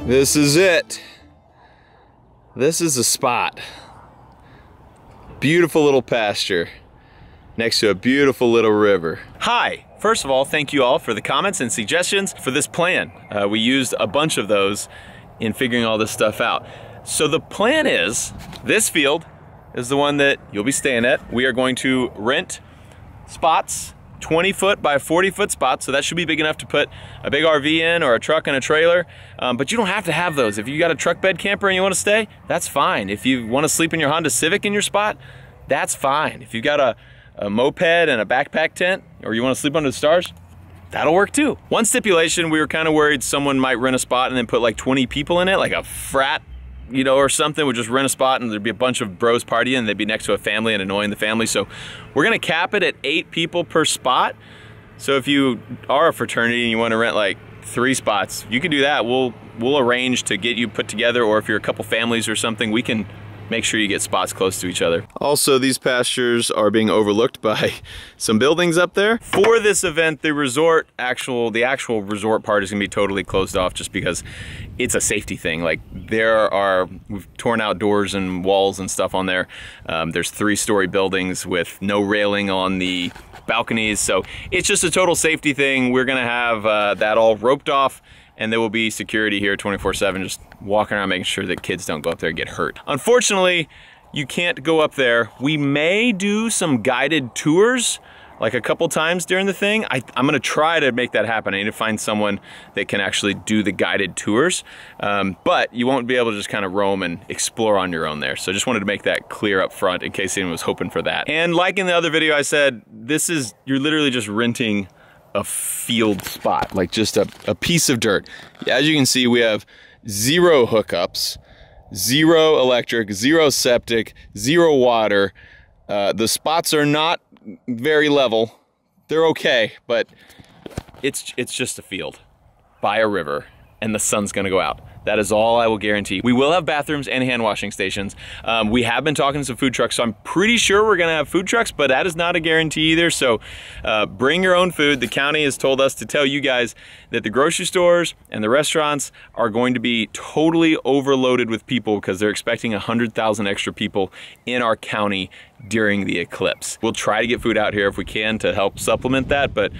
This is it. This is the spot. Beautiful little pasture next to a beautiful little river. Hi, first of all, thank you all for the comments and suggestions for this plan. We used a bunch of those in figuring all this stuff out. So the plan is, this field is the one that you'll be staying at. We are going to rent spots, 20-foot by 40-foot spots, so that should be big enough to put a big RV in or a truck and a trailer, but you don't have to have those. If you got a truck bed camper and you want to stay, that's fine. If you want to sleep in your Honda Civic in your spot, that's fine. If you got a moped and a backpack tent, or you want to sleep under the stars, that'll work too. One stipulation, we were kind of worried someone might rent a spot and then put like 20 people in it, like a frat, you know, or something. Would just rent a spot and there'd be a bunch of bros partying and they'd be next to a family and annoying the family. So we're gonna cap it at 8 people per spot. So if you are a fraternity and you want to rent like 3 spots, you can do that. We'll arrange to get you put together, or if you're a couple families or something, we can make sure you get spots close to each other. Also, these pastures are being overlooked by some buildings up there. For this event, the actual resort part is gonna be totally closed off just because it's a safety thing. Like we've torn out doors and walls and stuff on there. There's 3-story buildings with no railing on the balconies. So it's just a total safety thing. We're gonna have that all roped off, and there will be security here 24/7, just walking around making sure that kids don't go up there and get hurt. Unfortunately, you can't go up there. We may do some guided tours like a couple times during the thing. I'm gonna try to make that happen. I need to find someone that can actually do the guided tours, but you won't be able to just kind of roam and explore on your own there. So just wanted to make that clear up front in case anyone was hoping for that. And like in the other video I said, you're literally just renting a field spot, like just a piece of dirt. As you can see, we have 0 hookups, 0 electric, 0 septic, 0 water. The spots are not very level. They're okay, but it's just a field by a river, and the sun's gonna go out. That is all I will guarantee. We will have bathrooms and hand washing stations. We have been talking to some food trucks, so I'm pretty sure we're gonna have food trucks, but that is not a guarantee either. So bring your own food. The county has told us to tell you guys that the grocery stores and the restaurants are going to be totally overloaded with people because they're expecting 100,000 extra people in our county during the eclipse. We'll try to get food out here if we can to help supplement that, but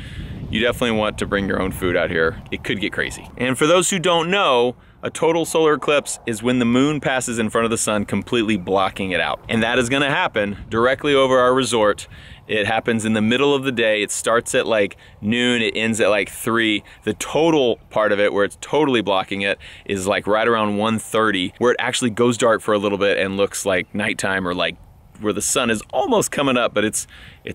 you definitely want to bring your own food out here. It could get crazy. And for those who don't know, a total solar eclipse is when the moon passes in front of the sun, completely blocking it out. And that is gonna happen directly over our resort. It happens in the middle of the day. It starts at like noon, it ends at like 3. The total part of it, where it's totally blocking it, is like right around 1:30, where it actually goes dark for a little bit and looks like nighttime, or like where the sun is almost coming up, but it's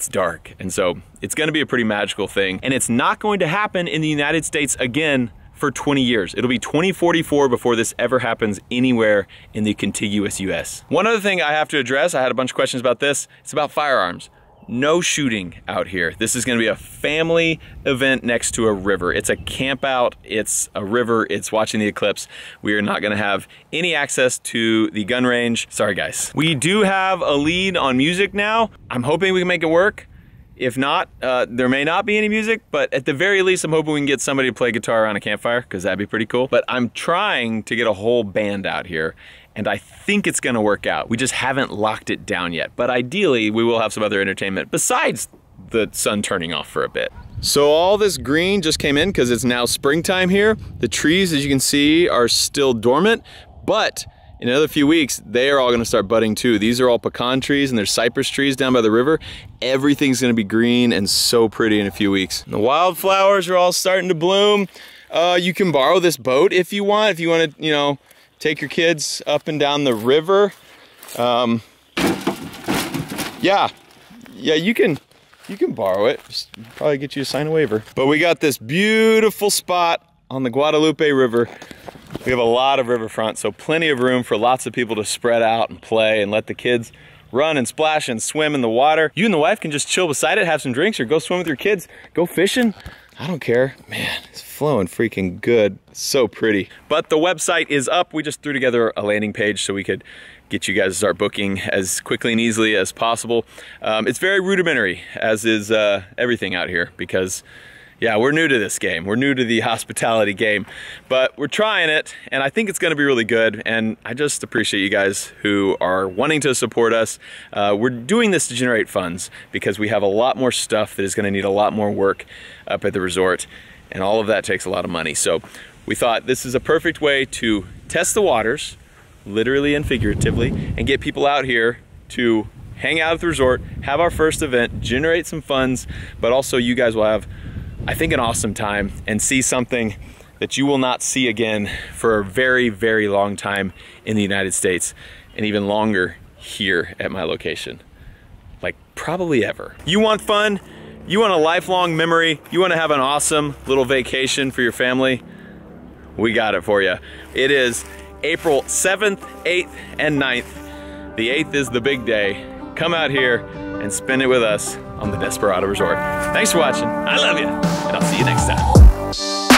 dark. And so it's gonna be a pretty magical thing. And it's not going to happen in the United States again for 20 years. It'll be 2044 before this ever happens anywhere in the contiguous US. One other thing I have to address, I had a bunch of questions about this, it's about firearms. No shooting out here. This is gonna be a family event next to a river. It's a camp out, it's a river, it's watching the eclipse. We are not gonna have any access to the gun range. Sorry guys. We do have a lead on music now. I'm hoping we can make it work. If not, there may not be any music, but at the very least, I'm hoping we can get somebody to play guitar around a campfire, because that'd be pretty cool. But I'm trying to get a whole band out here, and I think it's gonna work out. We just haven't locked it down yet. But ideally, we will have some other entertainment besides the sun turning off for a bit. So all this green just came in because it's now springtime here. The trees, as you can see, are still dormant, but in another few weeks, they are all gonna start budding too. These are all pecan trees and there's cypress trees down by the river. Everything's gonna be green and so pretty in a few weeks. The wildflowers are all starting to bloom. You can borrow this boat if you want. If you want to, you know, take your kids up and down the river. Yeah, you can borrow it. Just probably get you to sign a waiver. But we got this beautiful spot on the Guadalupe River. We have a lot of riverfront, so plenty of room for lots of people to spread out and play and let the kids run and splash and swim in the water. You and the wife can just chill beside it, have some drinks, or go swim with your kids, go fishing. I don't care. Man, it's flowing freaking good. It's so pretty. But the website is up. We just threw together a landing page so we could get you guys to start booking as quickly and easily as possible. It's very rudimentary, as is everything out here, because yeah, we're new to this game. We're new to the hospitality game, but we're trying it, and I think it's gonna be really good, and I just appreciate you guys who are wanting to support us. We're doing this to generate funds because we have a lot more stuff that is gonna need a lot more work up at the resort, and all of that takes a lot of money. So we thought this is a perfect way to test the waters, literally and figuratively, and get people out here to hang out at the resort, have our first event, generate some funds, but also you guys will have, I think, an awesome time and see something that you will not see again for a very, very long time in the United States, and even longer here at my location. Like, probably ever. You want fun? You want a lifelong memory? You want to have an awesome little vacation for your family? We got it for you. It is April 7th, 8th, and 9th. The 8th is the big day. Come out here and spend it with us on the Desperado Resort. Thanks for watching. I love you, and I'll see you next time.